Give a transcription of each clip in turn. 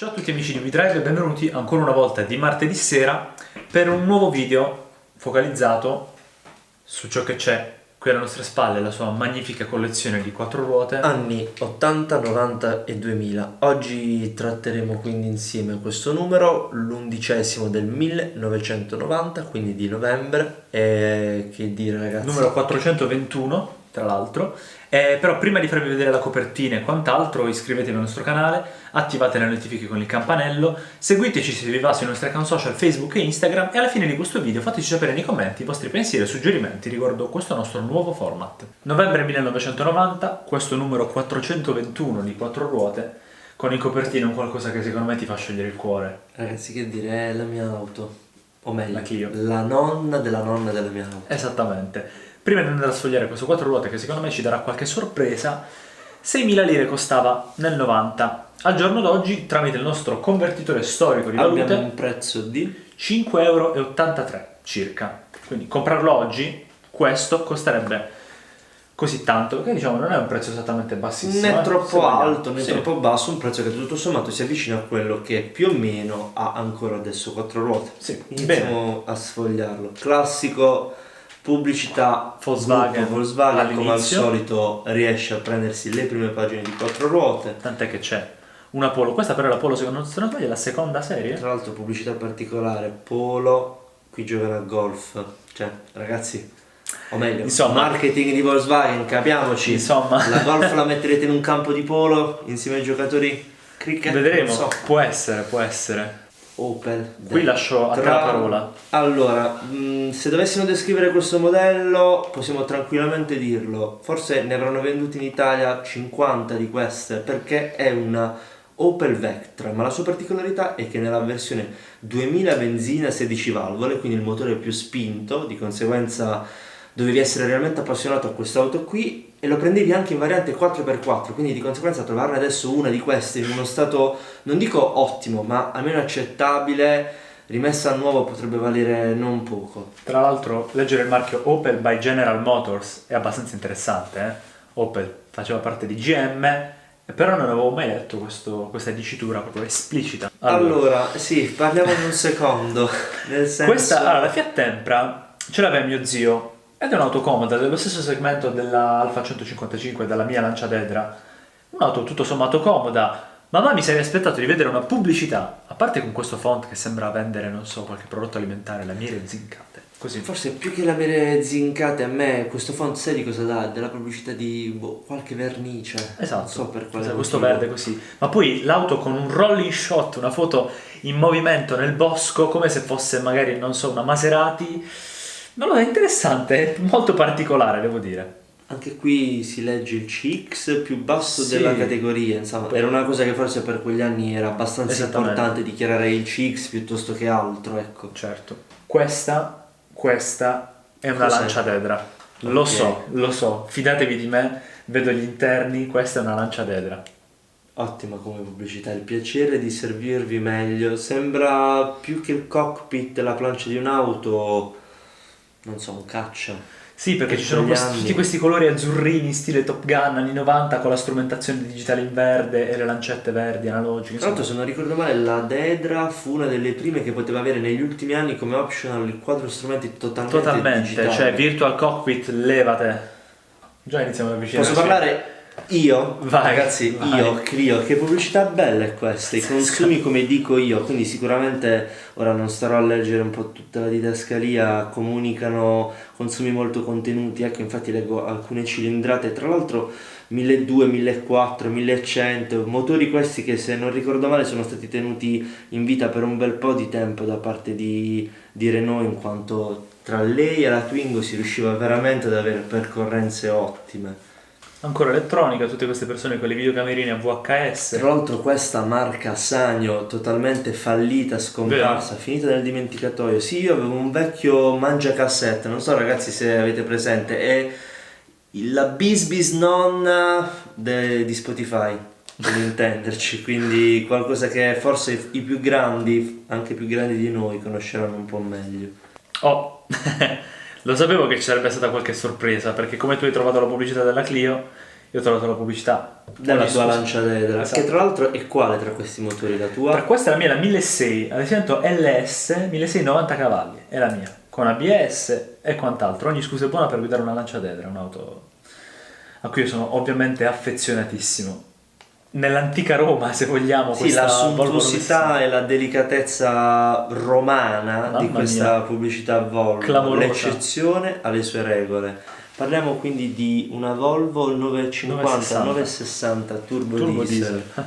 Ciao a tutti amici di WeDrive e benvenuti ancora una volta di martedì sera per un nuovo video focalizzato su ciò che c'è qui alle nostre spalle, la sua magnifica collezione di quattro ruote. Anni 80, 90 e 2000. Oggi tratteremo quindi insieme questo numero, l'11° del 1990, quindi di novembre. E che dire, ragazzi? Numero 421, tra l'altro. Però prima di farvi vedere la copertina e quant'altro, iscrivetevi al nostro canale, attivate le notifiche con il campanello, seguiteci se vi va sui nostri account social Facebook e Instagram e alla fine di questo video fateci sapere nei commenti i vostri pensieri e suggerimenti riguardo questo nostro nuovo format. Novembre 1990, questo numero 421 di quattro ruote, con in copertina un qualcosa che secondo me ti fa sciogliere il cuore. Ragazzi, che dire, è la mia auto. O meglio, La Clio. la nonna della mia auto. Esattamente. Prima di andare a sfogliare questo quattro ruote che secondo me ci darà qualche sorpresa, 6.000 lire costava nel 90. Al giorno d'oggi, tramite il nostro convertitore storico di valute, Abbiamo un prezzo di 5,83 € circa. Quindi comprarlo oggi, questo costerebbe così tanto, che diciamo non è un prezzo esattamente bassissimo. né Se troppo vogliamo. alto né Sì. troppo basso, un prezzo che tutto sommato si avvicina a quello che più o meno ha ancora adesso quattro ruote. Sì, Iniziamo a sfogliarlo. Classico, pubblicità Volkswagen gruppo Volkswagen, come al all'inizio. solito riesce a prendersi le prime pagine di quattro ruote. Tant'è che c'è una Polo, questa però è la Polo, se non sbaglio è la seconda serie. Tra l'altro pubblicità particolare, Polo, qui giocherà a golf. Cioè, ragazzi, o meglio, Insomma. marketing di Volkswagen, capiamoci. Insomma. La golf la metterete in un campo di polo insieme ai giocatori cricket? Vedremo, Non so. può essere. Opel. Qui lascio a te la parola. Allora, se dovessimo descrivere questo modello, possiamo tranquillamente dirlo. Forse ne avranno venduti in Italia 50 di queste, perché è una Opel Vectra, ma la sua particolarità è che nella versione 2000 benzina 16 valvole, quindi il motore più spinto, di conseguenza dovevi essere realmente appassionato a quest'auto qui, e lo prendevi anche in variante 4x4, quindi di conseguenza trovarne adesso una di queste in uno stato, non dico ottimo, ma almeno accettabile, rimessa a nuovo, potrebbe valere non poco. Tra l'altro, leggere il marchio Opel by General Motors è abbastanza interessante, eh? Opel faceva parte di GM, però non avevo mai letto questa dicitura proprio esplicita. Allora, sì, parliamo di un secondo, nel senso... Allora, la Fiat Tempra ce l'aveva mio zio, ed è un'auto comoda, dello stesso segmento della Alfa 155 e della mia Lancia Dedra. Un'auto tutto sommato comoda, ma mi sarei aspettato di vedere una pubblicità, a parte con questo font che sembra vendere, non so, qualche prodotto alimentare, lamiere zincate, così. Forse più che l'avere zincate, a me questo font sai di cosa dà? Della pubblicità di qualche vernice. Esatto, Non so per quale questo motivo. verde così. Ma poi l'auto con un rolling shot, una foto in movimento nel bosco, come se fosse magari, non so, una Maserati. Non lo so, è interessante, è molto particolare, devo dire. Anche qui si legge il CX più basso Sì. della categoria, insomma, era una cosa che forse per quegli anni era abbastanza Esattamente. importante dichiarare il CX piuttosto che altro, ecco. Certo. Questa è una Cos'è? Lancia Dedra. Ok. Lo so, fidatevi di me, vedo gli interni, questa è una Lancia Dedra. Ottima come pubblicità, il piacere di servirvi meglio, sembra più che il cockpit, la plancia di un'auto, non so, un caccia. Sì, perché ci sono quegli anni. tutti questi colori azzurrini, stile Top Gun anni 90, con la strumentazione digitale in verde e le lancette verdi analogiche. Tra l'altro, se non ricordo male, la Dedra fu una delle prime che poteva avere negli ultimi anni come optional il quadro strumenti totalmente digitale. Cioè Virtual Cockpit, levate. Già iniziamo ad avvicinarci. Posso parlare io? Vai, Ragazzi, vai. io, Clio, che pubblicità bella è questa, i consumi come dico io, quindi sicuramente ora non starò a leggere un po' tutta la didascalia, comunicano consumi molto contenuti, ecco infatti leggo alcune cilindrate, tra l'altro 1200, 1400, 1100, motori questi che se non ricordo male sono stati tenuti in vita per un bel po' di tempo da parte di Renault, in quanto tra lei e la Twingo si riusciva veramente ad avere percorrenze ottime. Ancora elettronica, tutte queste persone con le videocamerine a VHS. Tra l'altro questa marca Sanyo totalmente fallita, scomparsa, finita nel dimenticatoio. Sì, io avevo un vecchio mangiacassette, non so ragazzi se avete presente, è la bis nonna di Spotify, per intenderci, quindi qualcosa che forse i più grandi, anche più grandi di noi, conosceranno un po' meglio. Oh, lo sapevo che ci sarebbe stata qualche sorpresa, perché come tu hai trovato la pubblicità della Clio, Io ho trovato la pubblicità Della tua scusa. lanciadedra, Esatto. che tra l'altro è quale tra questi motori la tua? Per questa è la mia, la 1600, ad esempio LS 1690 cavalli, è la mia, con ABS e quant'altro. Ogni scusa è buona per guidare una lanciadedra, un'auto a cui io sono ovviamente affezionatissimo. Nell'antica Roma, se vogliamo, Sì, la questa Volvo sontuosità e la delicatezza romana Mamma di questa mia. pubblicità Volvo, Clamorosa. l'eccezione alle sue regole. Parliamo quindi di una Volvo 950, 960. 960 turbo, turbo diesel. diesel.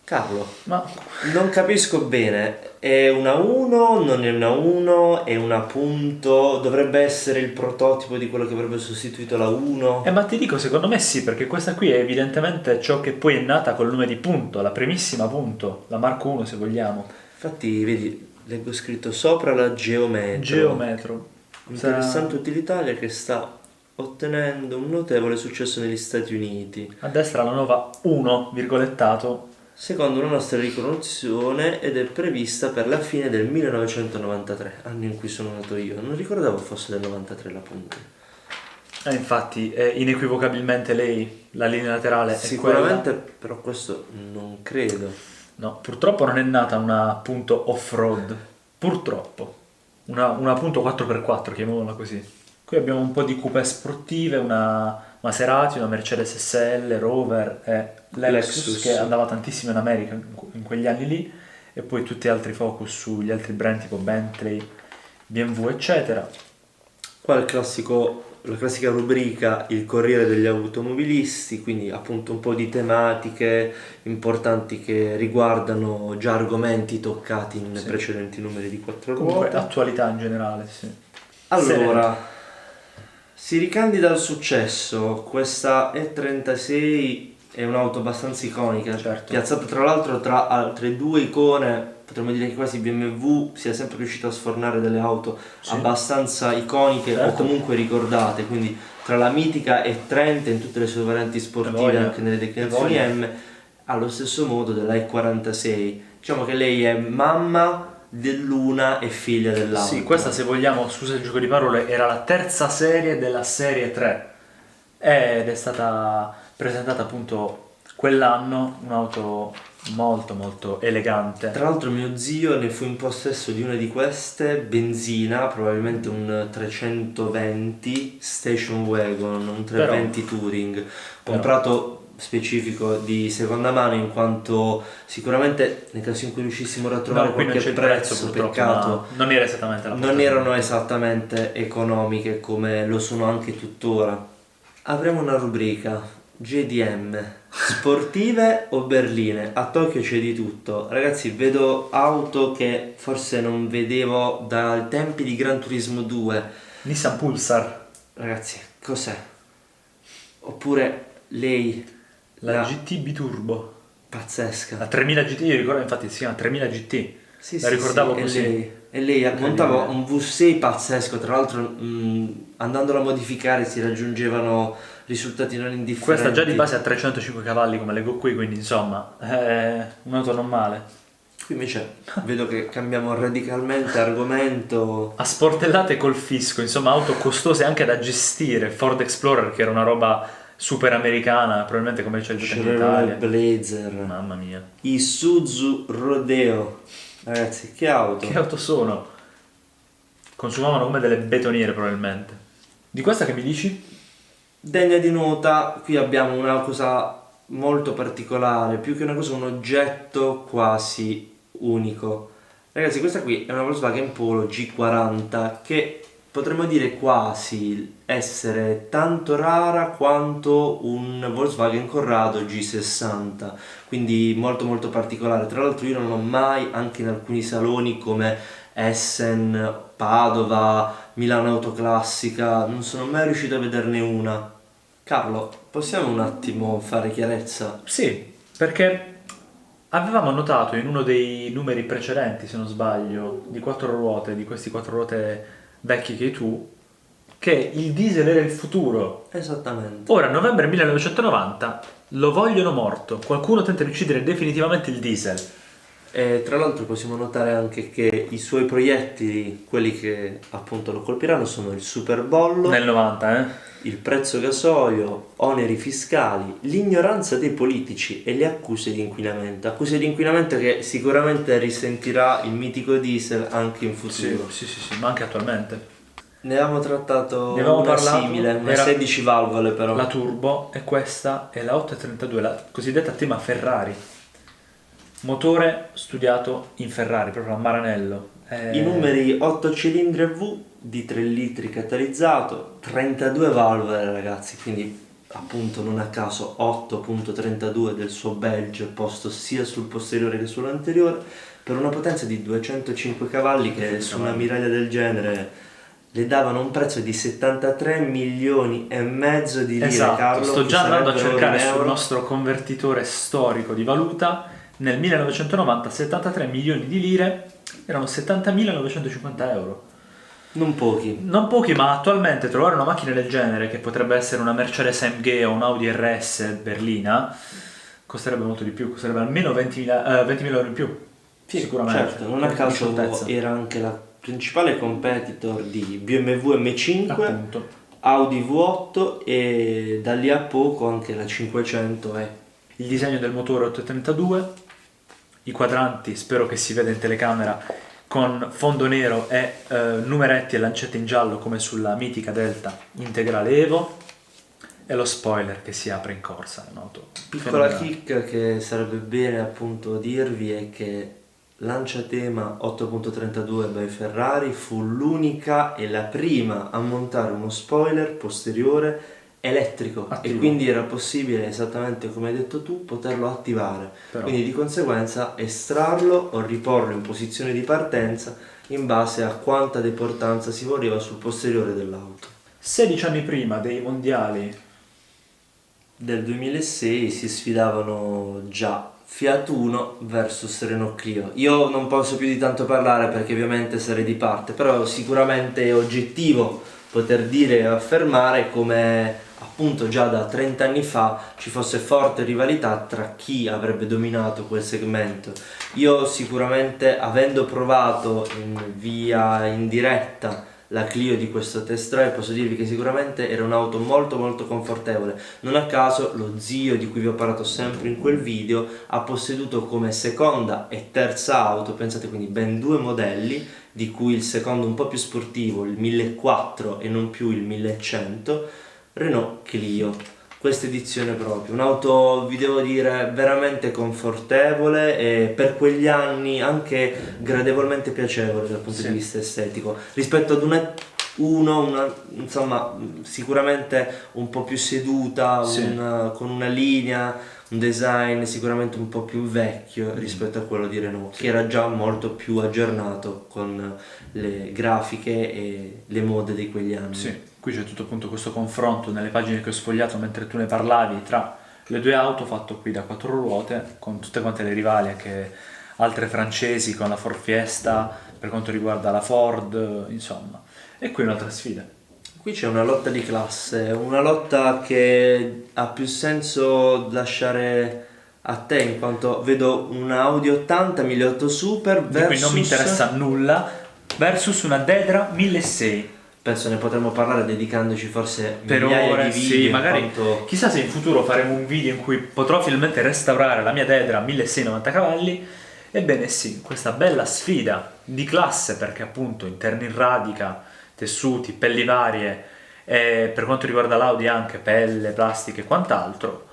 Carlo, Ma non capisco bene, è una 1, non è una 1, è una punto, dovrebbe essere il prototipo di quello che avrebbe sostituito la 1? ma ti dico, secondo me sì, perché questa qui è evidentemente ciò che poi è nata col nome di Punto, la primissima Punto, la Mark 1 se vogliamo. Infatti, vedi, leggo scritto sopra la Geometro. Geometro. Interessante utilitaria che sta ottenendo un notevole successo negli Stati Uniti. A destra la nuova 1, virgolettato. Secondo una nostra riconoscizione ed è prevista per la fine del 1993, anno in cui sono nato io. Non ricordavo fosse del 93 la punta. Infatti è inequivocabilmente lei, la linea laterale è Sicuramente, però questo non credo. quella. No, purtroppo non è nata una Punto off-road, purtroppo. Una Punto 4x4, chiamiamola così. Qui abbiamo un po' di coupé sportive, una Maserati, una Mercedes SL, Rover e Lexus, Lexus. che andava tantissimo in America in quegli anni lì, e poi tutti altri focus sugli altri brand tipo Bentley, BMW eccetera. Qua la classica rubrica Il Corriere degli Automobilisti, quindi appunto un po' di tematiche importanti che riguardano già argomenti toccati in Sì. precedenti numeri di quattro Comunque ruote. attualità in generale, sì. Allora, si ricandida al successo, questa E36 è un'auto abbastanza iconica, Certo. piazzata tra l'altro tra altre due icone, potremmo dire che quasi BMW sia sempre riuscito a sfornare delle auto Sì. abbastanza iconiche o Certo. comunque ricordate, quindi tra la mitica E30 in tutte le sue varianti sportive, voglia. anche nelle declinazioni E voglia. M, allo stesso modo della E46. Diciamo che lei è mamma dell'una e figlia dell'altra. Sì, questa se vogliamo, scusa il gioco di parole, era la terza serie della serie 3 ed è stata presentata appunto quell'anno, un'auto molto molto elegante. Tra l'altro mio zio ne fu in possesso di una di queste, benzina, probabilmente un 320 Station Wagon, un 320 Touring, comprato specifico di seconda mano, in quanto sicuramente nel caso in cui riuscissimo a trovare No, qui non c'è qualche il prezzo prezzo, purtroppo, peccato, ma non era esattamente la non portata. erano esattamente economiche come lo sono anche tuttora. Avremo una rubrica JDM, sportive o berline? A Tokyo c'è di tutto. Ragazzi, vedo auto che forse non vedevo dai tempi di Gran Turismo 2. Nissan Pulsar, Ragazzi, cos'è? Oppure lei, la GT Biturbo, pazzesca. la 3000 GT, io ricordo infatti si chiama 3000 GT. Sì, La ricordavo sì, così. E lei montava un V6 pazzesco, tra l'altro andandolo a modificare si raggiungevano risultati non indifferenti. Questa già di base ha 305 cavalli come leggo qui, quindi insomma è un'auto non male. Qui invece vedo che cambiamo radicalmente argomento. A sportellate col fisco, insomma auto costose anche da gestire. Ford Explorer, che era una roba super americana, probabilmente commercializzata in Chevrolet Italia. Blazer, Mamma mia. Isuzu Rodeo. Ragazzi, che auto? Che auto sono? Consumavano come delle betoniere probabilmente. Di questa che mi dici? Degna di nota, qui abbiamo una cosa molto particolare, più che una cosa, un oggetto quasi unico. Ragazzi, questa qui è una Volkswagen Polo G40 che potremmo dire quasi essere tanto rara quanto un Volkswagen Corrado G60, quindi molto molto particolare. Tra l'altro io non ho mai, anche in alcuni saloni come Essen, Padova, Milano Autoclassica, non sono mai riuscito a vederne una. Carlo, possiamo un attimo fare chiarezza? Sì, perché avevamo notato in uno dei numeri precedenti, se non sbaglio, di quattro ruote, di questi quattro ruote vecchi che hai tu, che il diesel era il futuro. Esattamente. Ora, novembre 1990, lo vogliono morto. Qualcuno tenta di uccidere definitivamente il diesel. E tra l'altro possiamo notare anche che i suoi proiettili, quelli che appunto lo colpiranno, sono il superbollo, Nel 90, il prezzo gasolio, oneri fiscali, l'ignoranza dei politici e le accuse di inquinamento. Accuse di inquinamento che sicuramente risentirà il mitico diesel anche in futuro. Sì, ma anche attualmente. Ne avevamo trattato Ne avevamo una parlato, simile, una era 16 valvole però. La turbo, e questa è la 832, la cosiddetta tema Ferrari. Motore studiato in Ferrari, proprio a Maranello. I numeri 8 cilindri a V di 3 litri catalizzato, 32 valvole ragazzi, quindi appunto non a caso 8.32 del suo badge posto sia sul posteriore che sull'anteriore, per una potenza di 205 cavalli che su una Miraglia del genere le davano un prezzo di 73 milioni e mezzo di lire. Esatto, Carlo, sto che già andando a sarebbero cercare in sul euro. nostro convertitore storico di valuta. Nel 1990 73 milioni di lire erano 70.950 euro. Non pochi. Non pochi, ma attualmente trovare una macchina del genere, che potrebbe essere una Mercedes AMG o un Audi RS berlina, costerebbe molto di più, costerebbe almeno 20.000 euro in più. Sì, sicuramente. certo, non a Con caso scioltezza. era anche la principale competitor di BMW M5, Appunto. Audi V8 e da lì a poco anche la 500 Il disegno del motore 832, i quadranti, spero che si veda in telecamera, con fondo nero e numeretti e lancette in giallo come sulla mitica Delta Integrale Evo, e lo spoiler che si apre in corsa. Un'auto Piccola fenomenale. chicca che sarebbe bene appunto dirvi è che Lanciatema 8.32 by Ferrari fu l'unica e la prima a montare uno spoiler posteriore elettrico Attivo. e quindi era possibile, esattamente come hai detto tu, poterlo attivare. Però. Quindi di conseguenza estrarlo o riporlo in posizione di partenza in base a quanta deportanza si voleva sul posteriore dell'auto. 16 anni prima dei mondiali Del 2006 si sfidavano già Fiat Uno versus Renault Clio. Io non posso più di tanto parlare perché ovviamente sarei di parte, però sicuramente è oggettivo poter dire e affermare come appunto già da 30 anni fa ci fosse forte rivalità tra chi avrebbe dominato quel segmento. Io sicuramente, avendo provato in via indiretta la Clio di questo test drive, posso dirvi che sicuramente era un'auto molto molto confortevole. Non a caso lo zio di cui vi ho parlato sempre in quel video ha posseduto come seconda e terza auto, pensate, quindi ben due modelli, di cui il secondo un po' più sportivo, il 1400 e non più il 1100, Renault Clio. Questa edizione proprio, un'auto, vi devo dire, veramente confortevole e per quegli anni anche gradevolmente piacevole dal punto Sì. di vista estetico rispetto ad una insomma sicuramente un po' più seduta, Sì. con una linea, un design sicuramente un po' più vecchio rispetto a quello di Renault, che era già molto più aggiornato con le grafiche e le mode di quegli anni. Sì, qui c'è tutto appunto questo confronto nelle pagine che ho sfogliato mentre tu ne parlavi tra le due auto, fatto qui da quattro ruote, con tutte quante le rivali, anche altre francesi con la Ford Fiesta, per quanto riguarda la Ford, insomma. E qui un'altra sfida. Qui c'è una lotta di classe, una lotta che ha più senso lasciare a te, in quanto vedo un Audi 80 1008 Super Di cui non mi versus... interessa nulla, versus una Dedra 1600. Penso ne potremmo parlare dedicandoci forse Per migliaia ore, di sì, video, in magari quanto- chissà se in futuro faremo un video in cui potrò finalmente restaurare la mia Dedra 1690 cavalli. Ebbene sì, questa bella sfida di classe, perché appunto interni in radica, tessuti, pelli varie, e per quanto riguarda l'Audi anche pelle, plastica e quant'altro,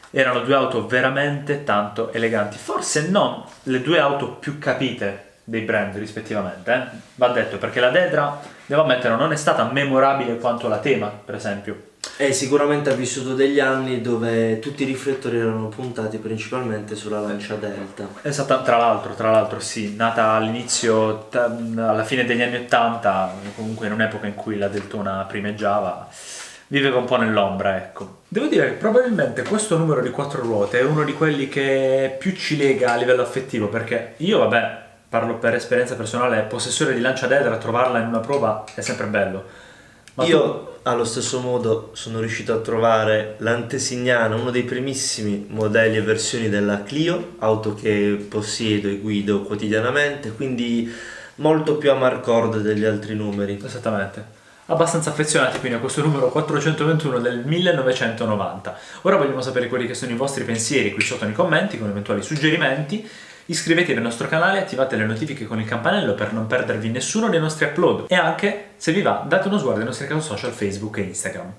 erano due auto veramente tanto eleganti, forse non le due auto più capite dei brand rispettivamente, va detto, perché la Dedra, devo ammettere, non è stata memorabile quanto la Tema, per esempio. E sicuramente ha vissuto degli anni dove tutti i riflettori erano puntati principalmente sulla Lancia Delta. Esatto, tra l'altro sì, nata all'inizio, alla fine degli anni 80, comunque in un'epoca in cui la Deltona primeggiava, viveva un po' nell'ombra, ecco. Devo dire che probabilmente questo numero di quattro ruote è uno di quelli che più ci lega a livello affettivo, perché io, vabbè, parlo per esperienza personale, possessore di Lancia Dedra, trovarla in una prova è sempre bello. Ma Io allo stesso modo sono riuscito a trovare l'Antesignana, uno dei primissimi modelli e versioni della Clio, auto che possiedo e guido quotidianamente, quindi molto più amarcord degli altri numeri. Esattamente. Abbastanza affezionati quindi a questo numero 421 del 1990. Ora vogliamo sapere quelli che sono i vostri pensieri qui sotto nei commenti con eventuali suggerimenti. Iscrivetevi al nostro canale e attivate le notifiche con il campanello per non perdervi nessuno dei nostri upload. E anche, se vi va, date uno sguardo ai nostri account social Facebook e Instagram.